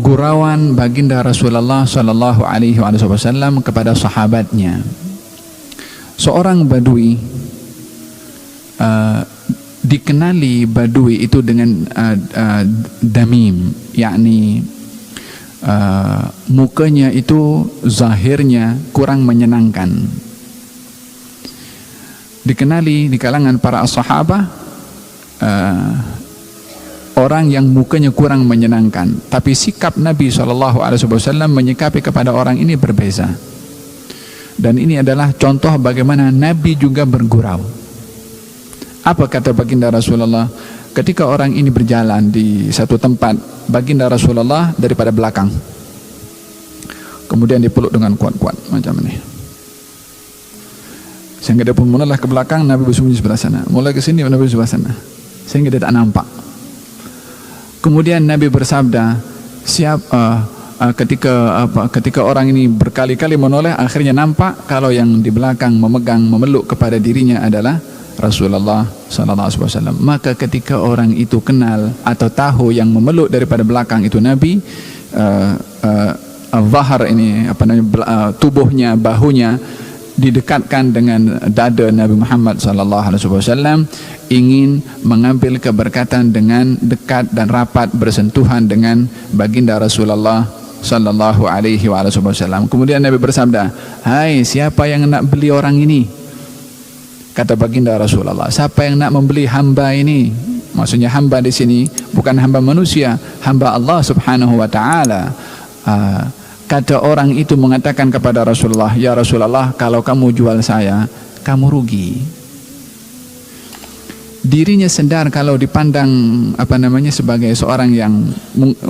Gurauan baginda Rasulullah sallallahu alaihi wasallam kepada sahabatnya. Seorang badui, dikenali badui itu dengan damim, yakni mukanya itu zahirnya kurang menyenangkan. Dikenali di kalangan para sahabat orang yang mukanya kurang menyenangkan, tapi sikap Nabi SAW menyikapi kepada orang ini berbeza. Dan ini adalah contoh bagaimana Nabi juga bergurau. Apa kata baginda Rasulullah? Ketika orang ini berjalan di satu tempat, baginda Rasulullah daripada belakang, kemudian dipeluk dengan kuat-kuat macam ini, sehingga dia pun mulailah ke belakang, Nabi bersembunyi sebelah sana, mulai ke sini, Nabi sebelah sana, sehingga dia tak nampak. Kemudian Nabi bersabda, ketika orang ini berkali-kali menoleh, akhirnya nampak kalau yang di belakang memeluk kepada dirinya adalah Rasulullah SAW. Maka ketika orang itu kenal atau tahu yang memeluk daripada belakang itu Nabi, zahar ini tubuhnya, bahunya didekatkan dengan dada Nabi Muhammad SAW, ingin mengambil keberkatan dengan dekat dan rapat bersentuhan dengan baginda Rasulullah sallallahu alaihi wasallam. Kemudian Nabi bersabda, "Hai, siapa yang nak beli orang ini?" Kata baginda Rasulullah, "Siapa yang nak membeli hamba ini?" Maksudnya hamba di sini bukan hamba manusia, hamba Allah Subhanahu wa taala. Kata orang itu mengatakan kepada Rasulullah, "Ya Rasulullah, kalau kamu jual saya, kamu rugi." Dirinya sedar kalau dipandang sebagai seorang yang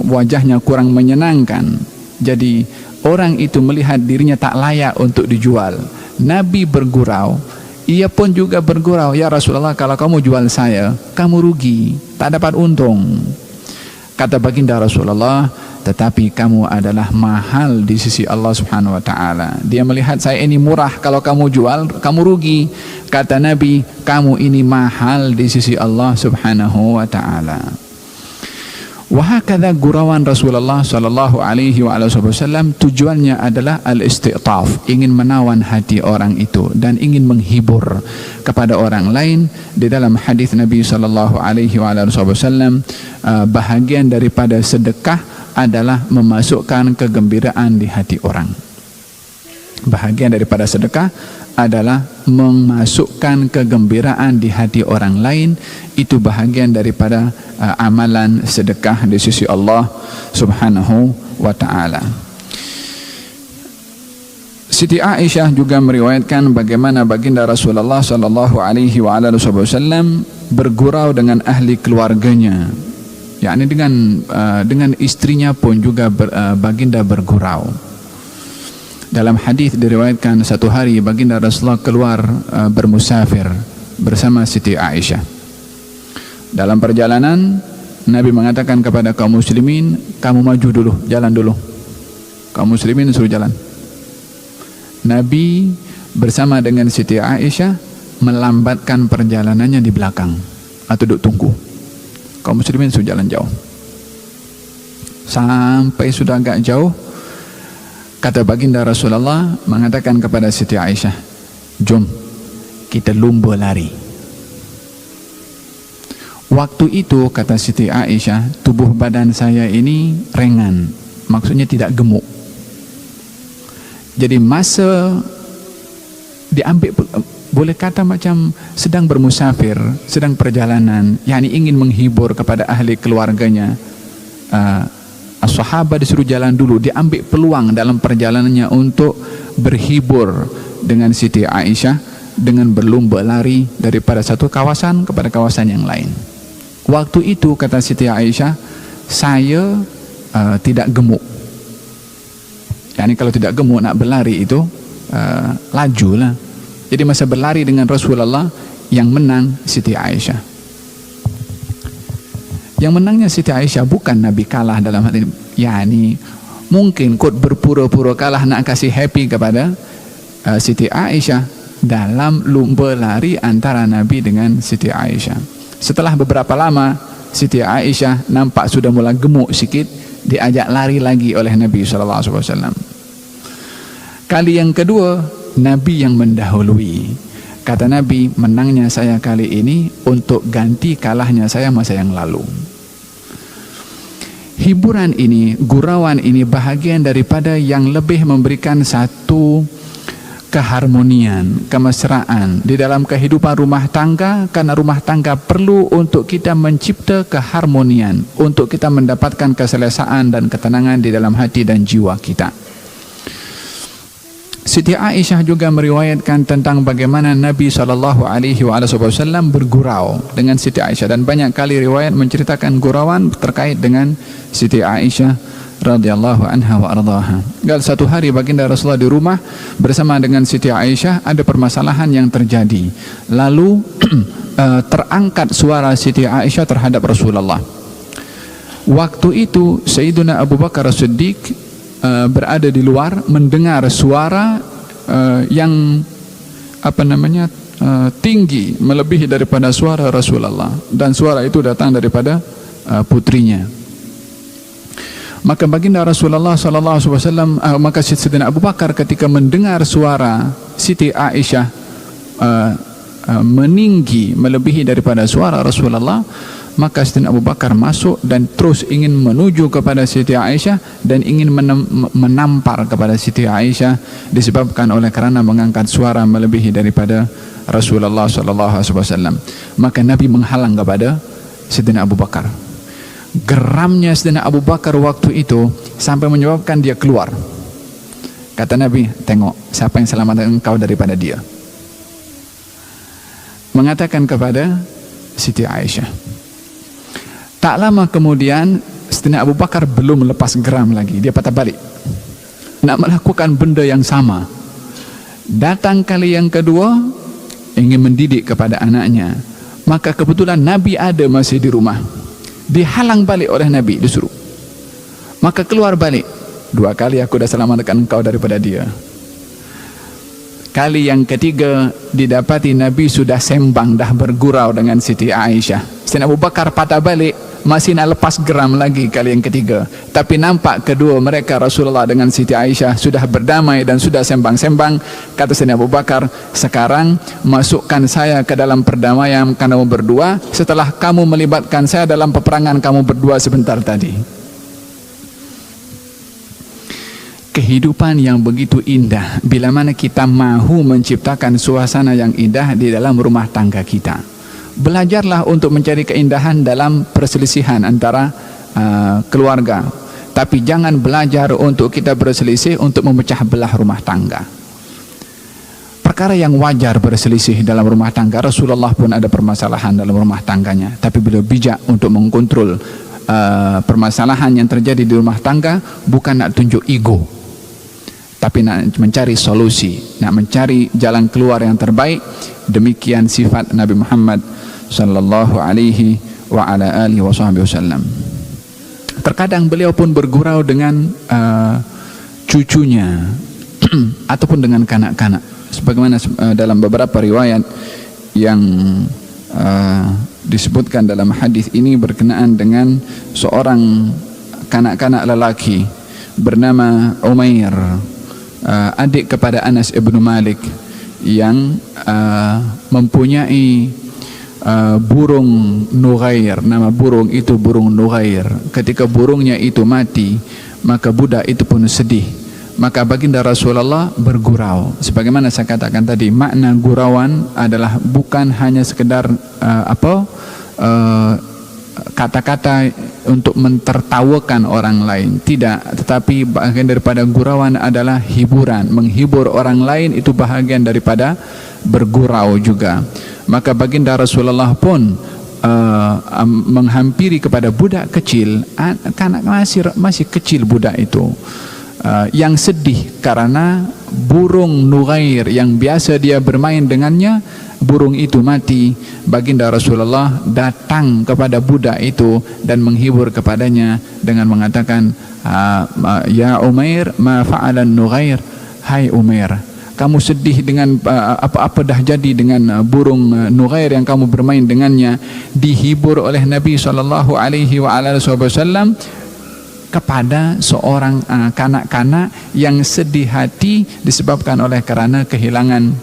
wajahnya kurang menyenangkan. Jadi orang itu melihat dirinya tak layak untuk dijual. Nabi bergurau, ia pun juga bergurau, "Ya Rasulullah, kalau kamu jual saya, kamu rugi, tak dapat untung." Kata baginda Rasulullah, "Tetapi kamu adalah mahal di sisi Allah Subhanahu wa taala." Dia melihat saya ini murah, kalau kamu jual kamu rugi. Kata Nabi, "Kamu ini mahal di sisi Allah Subhanahu wa taala." Wahakadha gurauan Rasulullah sallallahu alaihi wasallam tujuannya adalah al-isti'taf, ingin menawan hati orang itu dan ingin menghibur kepada orang lain. Di dalam hadis Nabi sallallahu alaihi wasallam, bahagian daripada sedekah adalah memasukkan kegembiraan di hati orang. Bahagian daripada sedekah adalah memasukkan kegembiraan di hati orang lain. Itu bahagian daripada amalan sedekah di sisi Allah Subhanahu wa ta'ala. Siti Aisyah juga meriwayatkan bagaimana baginda Rasulullah sallallahu alaihi wasallam bergurau dengan ahli keluarganya, yakni dengan istrinya pun juga baginda bergurau. Dalam hadis diriwayatkan satu hari baginda Rasulullah keluar bermusafir bersama Siti Aisyah. Dalam perjalanan Nabi mengatakan kepada kaum muslimin, "Kamu maju dulu, jalan dulu." Kaum muslimin suruh jalan. Nabi bersama dengan Siti Aisyah melambatkan perjalanannya di belakang atau duduk tunggu. Kaum muslimin suruh jalan jauh. Sampai sudah agak jauh, kata baginda Rasulullah mengatakan kepada Siti Aisyah, "Jom kita lumba lari." Waktu itu kata Siti Aisyah, tubuh badan saya ini ringan, maksudnya tidak gemuk. Jadi masa diambil, boleh kata macam sedang bermusafir, sedang perjalanan, yakni ingin menghibur kepada ahli keluarganya. Sahabat disuruh jalan dulu, diambil peluang dalam perjalanannya untuk berhibur dengan Siti Aisyah dengan berlumba lari daripada satu kawasan kepada kawasan yang lain. Waktu itu kata Siti Aisyah, saya tidak gemuk. Yani kalau tidak gemuk nak berlari itu lajulah. Jadi masa berlari dengan Rasulullah yang menang Siti Aisyah. Yang menangnya Siti Aisyah bukan Nabi kalah dalam hal ini. Yani mungkin kot berpura-pura kalah nak kasih happy kepada Siti Aisyah. dalam lomba lari antara Nabi dengan Siti Aisyah. Setelah beberapa lama, Siti Aisyah nampak sudah mulai gemuk sikit, diajak lari lagi oleh Nabi SAW. Kali yang kedua, Nabi yang mendahului. Kata Nabi, menangnya saya kali ini untuk ganti kalahnya saya masa yang lalu. Hiburan ini, gurauan ini bahagian daripada yang lebih memberikan satu keharmonian, kemesraan di dalam kehidupan rumah tangga, karena rumah tangga perlu untuk kita mencipta keharmonian, untuk kita mendapatkan keselesaan dan ketenangan di dalam hati dan jiwa kita. Siti Aisyah juga meriwayatkan tentang bagaimana Nabi SAW bergurau dengan Siti Aisyah, dan banyak kali riwayat menceritakan gurauan terkait dengan Siti Aisyah radhiyallahu anha wa ardhaha. Satu hari baginda Rasulullah di rumah bersama dengan Siti Aisyah, ada permasalahan yang terjadi. Lalu terangkat suara Siti Aisyah terhadap Rasulullah. Waktu itu Sayyiduna Abu Bakar As-Siddiq berada di luar, mendengar suara yang tinggi melebihi daripada suara Rasulullah, dan suara itu datang daripada putrinya. Maka baginda Rasulullah SAW, maka Sayyidina Abu Bakar ketika mendengar suara Siti Aisyah meninggi melebihi daripada suara Rasulullah, maka Sayyidina Abu Bakar masuk dan terus ingin menuju kepada Siti Aisyah dan ingin menampar kepada Siti Aisyah, disebabkan oleh kerana mengangkat suara melebihi daripada Rasulullah SAW. Maka Nabi menghalang kepada Sayyidina Abu Bakar. Geramnya Sayyidina Abu Bakar waktu itu sampai menyebabkan dia keluar. Kata Nabi, tengok siapa yang selamatkan engkau daripada dia. Mengatakan kepada Siti Aisyah. Tak lama kemudian Sayyidina Abu Bakar belum lepas geram lagi, dia patah balik nak melakukan benda yang sama. Datang kali yang kedua, ingin mendidik kepada anaknya. Maka kebetulan Nabi ada masih di rumah, dihalang balik oleh Nabi, disuruh. Maka keluar balik, 2 kali aku dah selamatkan engkau daripada dia. Kali yang ketiga didapati Nabi sudah sembang, dah bergurau dengan Siti Aisyah. Sayyidina Abu Bakar patah balik, masih nak lepas geram lagi kali yang ketiga. Tapi nampak kedua mereka, Rasulullah dengan Siti Aisyah, sudah berdamai dan sudah sembang-sembang. Kata Sayyidina Abu Bakar, sekarang masukkan saya ke dalam perdamaian kamu berdua setelah kamu melibatkan saya dalam peperangan kamu berdua sebentar tadi. Kehidupan yang begitu indah bila mana kita mahu menciptakan suasana yang indah di dalam rumah tangga kita. Belajarlah untuk mencari keindahan dalam perselisihan antara keluarga, tapi jangan belajar untuk kita berselisih untuk memecah belah rumah tangga. Perkara yang wajar berselisih dalam rumah tangga. Rasulullah pun ada permasalahan dalam rumah tangganya, tapi beliau bijak untuk mengkontrol permasalahan yang terjadi di rumah tangga, bukan nak tunjuk ego, tapi nak mencari solusi, nak mencari jalan keluar yang terbaik. Demikian sifat Nabi Muhammad sallallahu alaihi wa ala alihi wasallam. Terkadang beliau pun bergurau dengan cucunya ataupun dengan kanak-kanak, sebagaimana dalam beberapa riwayat yang disebutkan dalam hadis ini berkenaan dengan seorang kanak-kanak lelaki bernama Umair, adik kepada Anas ibnu Malik, yang mempunyai burung Nughair. Nama burung itu burung Nughair. Ketika burungnya itu mati, maka budak itu pun sedih. Maka baginda Rasulullah bergurau. Sebagaimana saya katakan tadi, makna gurauan adalah bukan hanya sekedar kata-kata untuk mentertawakan orang lain, tidak, tetapi bahagian daripada gurauan adalah hiburan, menghibur orang lain, itu bahagian daripada bergurau juga. Maka baginda Rasulullah pun menghampiri kepada budak kecil, kanak masih kecil budak itu, yang sedih karena burung Nughair yang biasa dia bermain dengannya, burung itu mati. Baginda Rasulullah datang kepada budak itu dan menghibur kepadanya dengan mengatakan, ya Umair, ma fa'alan Nughair, hai Umair, kamu sedih dengan apa-apa dah jadi dengan burung Nughair yang kamu bermain dengannya, dihibur oleh Nabi SAW kepada seorang kanak-kanak yang sedih hati disebabkan oleh kerana kehilangan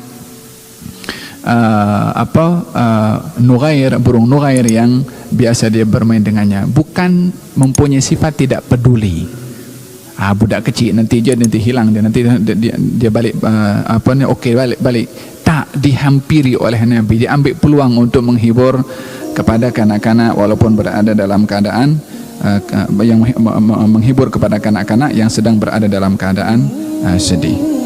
Nughair, burung Nughair yang biasa dia bermain dengannya. Bukan mempunyai sifat tidak peduli. Budak kecil nanti hilang dia, nanti dia balik okey balik. Tak, dihampiri oleh Nabi, dia ambil peluang untuk menghibur kepada kanak-kanak walaupun berada dalam keadaan yang menghibur kepada kanak-kanak yang sedang berada dalam keadaan sedih.